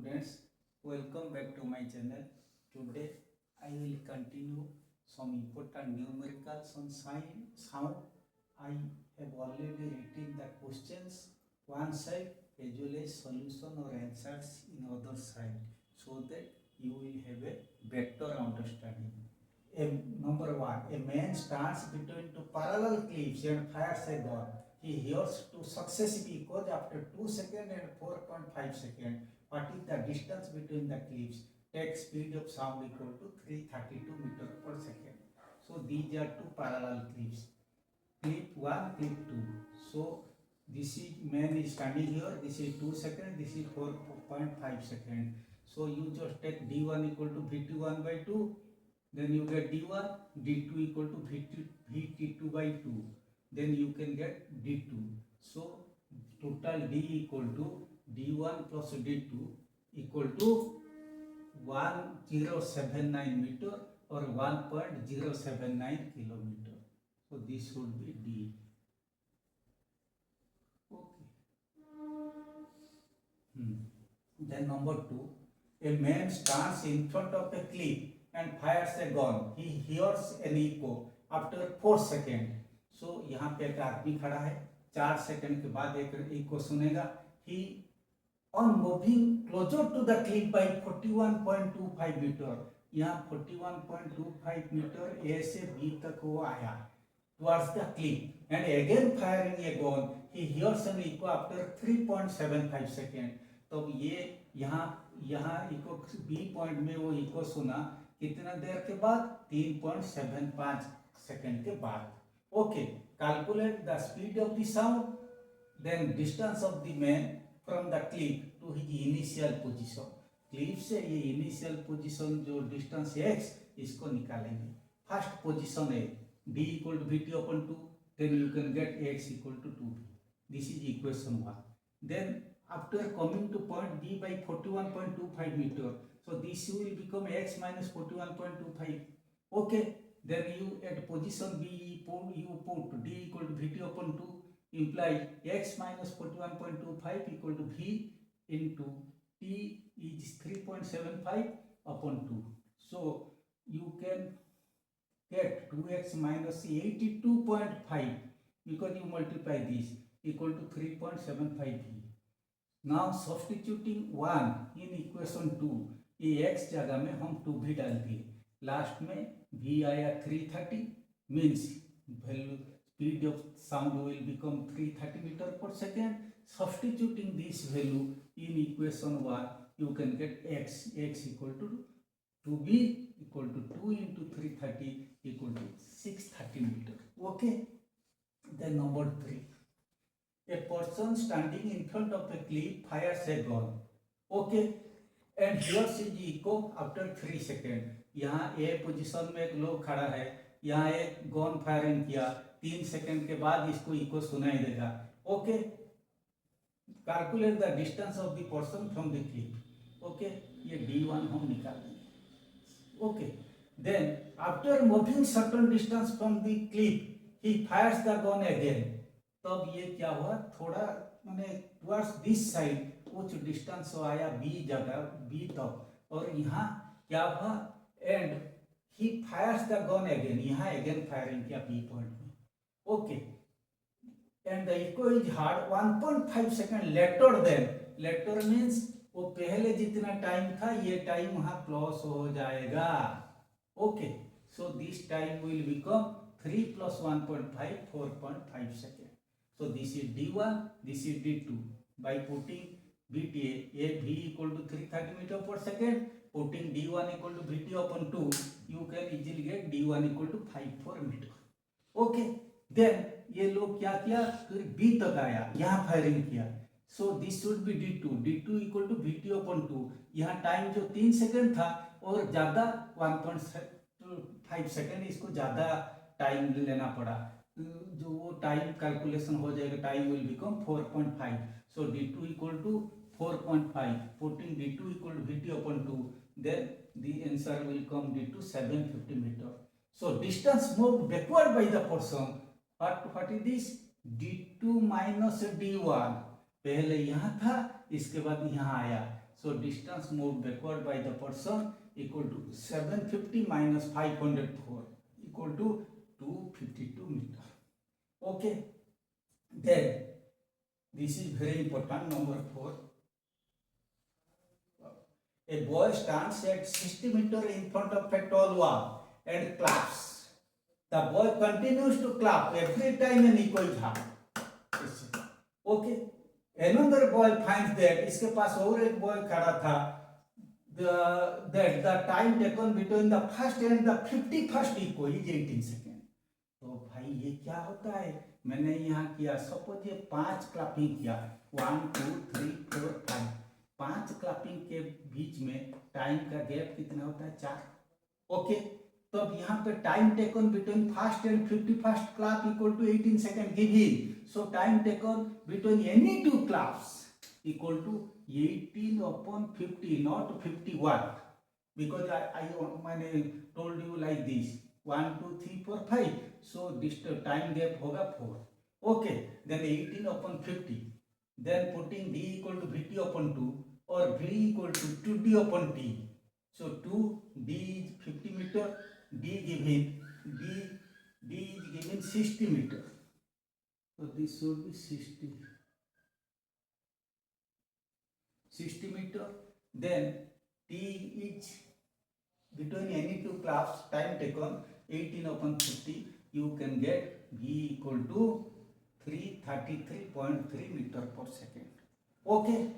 students, welcome back to my channel. Today I will continue some important numericals on sound. I have already written the questions one side as well as solution or answers in other side so that you will have a better understanding. Number one, a man stands between two parallel cliffs and fires a gun. He hears two successive echoes after 2 seconds and 4.5 seconds. What is the distance between the cliffs? Take speed of sound equal to 332 meters per second. So these are two parallel cliffs. Clip 1, clip 2. So this is man is standing here. This is 2 seconds. This is 4.5 seconds. So you just take d1 equal to vt1 by 2. Then you get d1, d2 equal to vt2 by 2. Then you can get d2. So total d equal to d1 plus d2 equal to 1079 meter or 1.079 kilometer. So this should be d. Okay. Then number 2, a man stands in front of a cliff and fires a gun. He hears an echo after 4 seconds. So यहाँ पे एक आदमी खड़ा है, 4 second के बाद एक eco सुनेगा. He on moving closer to the cliff by 41.25 meter. यहाँ 41.25 मीटर A से B तक वो आया towards the cliff and again firing a gun. He hears an echo after 3.75 seconds. तो ये यहाँ इको B पॉइंट में वो इको सुना कितना देर के बाद? 3.75 सेकंड के बाद. Okay, calculate the speed of the sound, then distance of the man from the cliff to his initial position. Cliff से ये इनिशियल पोजीशन जो डिस्टेंस x इसको निकालेंगे. फर्स्ट पोजीशन है d equal to vt upon 2, then you can get x equal to 2v. This is equation 1. Then after coming to point D by 41.25 meter, so this will become x minus 41.25. Okay, then you at position B you put D equal to vt upon 2, implies x minus 41.25 equal to v into t is 3.75 upon 2. So you can get 2x minus 82.5 because you multiply this equal to 3.75v. Now substituting 1 in equation 2, ये x जगह में हम 2v डाल दिए. Last में v आया 330, means value speed of sound will become 330 meter per second. Substituting this value in equation 1, you can get x equal to 2v equal to 2 into 330 equal to 630 meter. Okay, then number 3, a person standing in front of a cliff fires a gun. Okay, and hears his echo after 3 seconds. यहाँ A position में एक लोग खड़ा है, यहाँ एक gun firing किया, 3 second के बाद इसको इको सुनाई देगा. Okay, calculate the distance of the person from the cliff. Okay, ये d1 हम निकाल देंगे. Okay, then after moving certain distance from the cliff he fires the gun again. तब ये क्या हुआ, थोड़ा माने टुवर्ड्स दिस साइड कुछ डिस्टेंस आया b जगह b तक, और यहाँ क्या हुआ, and he fires the gun again. यहाँ अगेन फायरिंग किया b पॉइंट में. Okay, and the eco is heard 1.5 second later then. Later means वो पहले जितना टाइम था ये टाइम वहाँ प्लस हो जाएगा. Okay, so this time will become 3 plus 1.5 4.5 seconds. So this is d1, this is d2. By putting vta a v equal to 330 meter per second, putting d1 equal to vt upon 2, you can easily get d1 equal to 54 meter. Okay, then ये लोग क्या किया, फिर b तक आया, यहाँ firing किया. So this should be d2 equal to vt upon 2. यहाँ टाइम जो 3 सेकंड था और ज्यादा 1.5 सेकंड, इसको ज्यादा टाइम लेना पड़ा. जो वो टाइम कैलकुलेशन हो जाएगा, time will become 4.5. So d2 equal to 4.5, putting d2 equal to vt upon 2, then the answer will come d2 750 metre. So distance moved backward by the person. What is this, d2 minus d1. पहले यहाँ था, इसके बाद यहाँ आया, So distance moved backward by the person equal to 750 minus 504 equal to 252 meter. Okay. Then this is very important. Number 4. A boy stands at 60 meter in front of a tall wall and claps. The boy continues to clap every time an echo is heard. Okay. Another boy finds that इसके पास और एक boy खड़ा था. The time taken between the first and the 51st echo is 18 seconds. तो भाई ये क्या होता है? मैंने यहाँ किया, सपोज ये 5 क्लैपिंग किया, 1 2 3 4 5, 5 क्लैपिंग के बीच में टाइम का गैप कितना होता है? 4. ओके. तो अब यहाँ पे time taken between first and 51st clap equal to 18 second given. So time taken between any two claps equal to 18 upon 50, not 51, because I मैंने told you like this 1 2 3 4 5. So this time gap होगा 4. Okay. Then 18 upon 50. Then putting d equal to vt upon 2 or v equal to 2d upon t. So 2d is 50 meter. D is given 60 meter. So this should be 60 meter. Then T is between any two claps, time taken 18 upon 50. You can get V equal to 333.3 meter per second. Okay.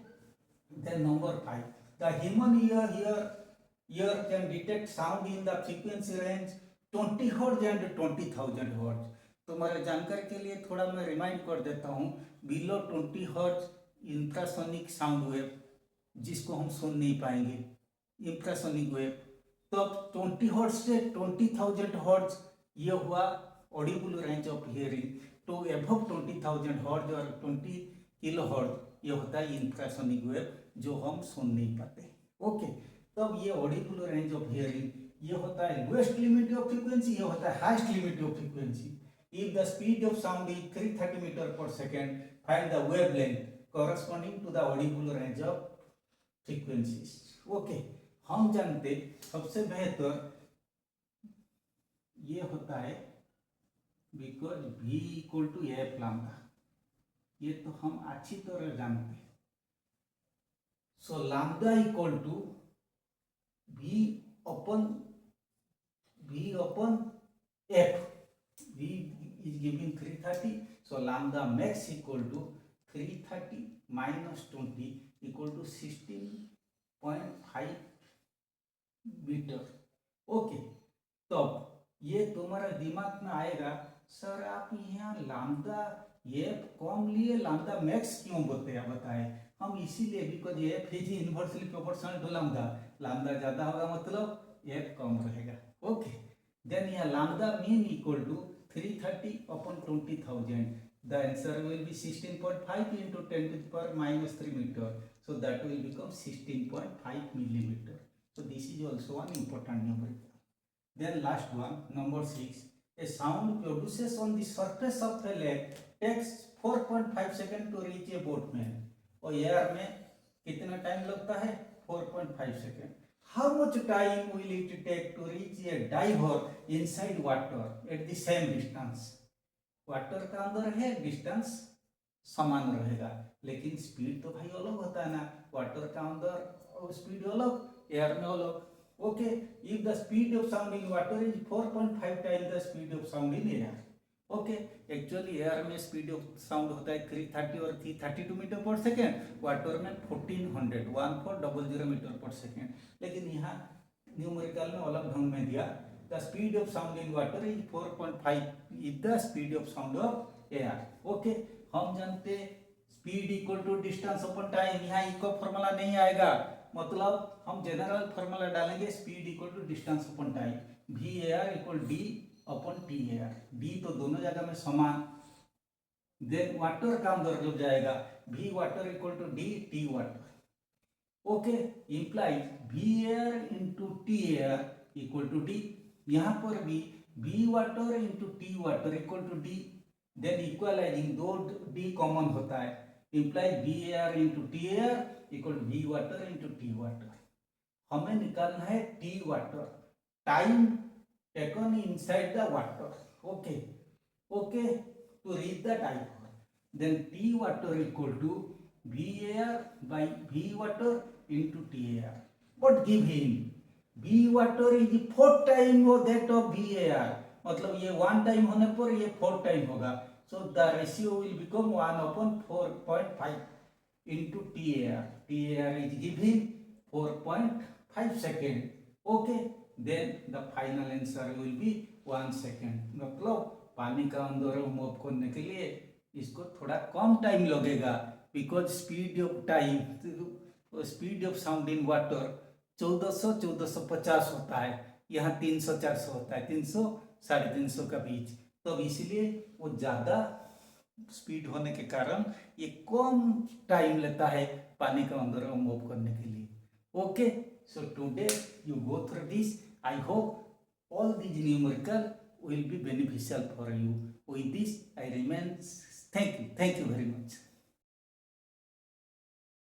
Then number 5. The human ear can detect sound in the frequency range 20 Hz and 20,000 Hz. तो मेरे जानकारी के लिए थोड़ा मैं remind कर देता हूँ. Below 20 Hz infrasonic sound wave, जिसको हम सुन नहीं पाएंगे, इंफ्रासोनिक वेव. तो अब 20 Hz से 20,000 Hz ये हुआ ऑडिबल रेंज ऑफ हियरिंग. तो एबव 20,000 Hz और 20 kHz ये होता है इंफ्रासोनिक वेव, जो हम सुन नहीं पाते. ओके. तब ये ऑडिबल रेंज ऑफ हियरिंग ये होता है लोएस्ट लिमिट ऑफ फ्रीक्वेंसी, ये होता है highest limit of frequency. If the speed of sound is 330 meter per second, find the wavelength corresponding to the audible range of frequencies. Okay. हम जानते सबसे बेहतर ये होता है because v equal to F lambda, ये तो हम अच्छी तरह जानते हैं. So lambda equal to V upon F. V is given 330. So lambda max equal to 330 minus 20 equal to 16.5 meter. Okay. तो ये तुम्हारा दिमाग में आएगा, सर आप यहाँ लैम्डा एफ कम लिए, लैम्डा मैक्स क्यों बताए? हम इसीलिए because F is inversely proportional to lambda. Lambda ज्यादा होगा मतलब एफ कम रहेगा. ओके. देन यहाँ lambda mean equal to 330 upon 20,000. The answer will be 16.5 into 10 to the power minus 3 meter. So that will become 16.5 millimeter. So this is also one important numerical. Then last one, number 6. A sound produces on the surface of a lake takes 4.5 seconds to reach a boatman. और air में कितना time लगता है? 4.5 second. How much time will it take to reach a diver inside water at the same distance? Water का अंदर है, distance समान रहेगा, लेकिन स्पीड तो भाई अलग होता है ना. वाटर का अंदर स्पीड अलग, एयर में अलग. Okay. If the speed of sound in water is 4.5 time the speed of sound in air. Okay. Actually air में स्पीड ऑफ साउंड होता है 330 और 332 मीटर पर सेकेंड, वाटर में 1400 मीटर पर सेकेंड. लेकिन यहाँ न्यूमेरिकल में अलग ढंग में दिया. The speed of sound in water is 4.5 is the speed of sound of air. Okay. हम जानते speed equal to distance upon time. यहाँ इको फॉर्मूला नहीं आएगा, मतलब हम जनरल फॉर्मूला डालेंगे speed equal to distance upon time. V air equal D upon T air. D तो दोनों जगह में समान. देन वाटर का अंदर जब जाएगा V water equal to D T water. Okay. Implies V air into T air equal to D. यहाँ पर भी V water into T water equal to D. Then equalising, दो डी कॉमन होता है, implies V air into T air equal to V water into T water. हमें निकालना है T water, time taken inside the water. Okay, okay, to reach the time. Then T water equal to V air by V water into T air. What give him? V water is 4 time of that of V air. मतलब ये 1 time होने पर ये 4 time होगा. So the ratio will become 1/4.5 into T air. T air is given 4.5 second. Okay, then the final answer will be 1 second. मतलब पानी का अंदर मूव करने के लिए इसको थोड़ा कम टाइम लगेगा, because speed of sound in water 1450 होता है, यहाँ 300-400 होता है, 300-350 का बीच. तो इसलिए वो ज़्यादा स्पीड होने के कारण ये कम टाइम लेता है पानी का अंदर मूव करने के लिए. Okay, so today you go through this. I hope all these numerical will be beneficial for you. With this, I remain. Thank you very much.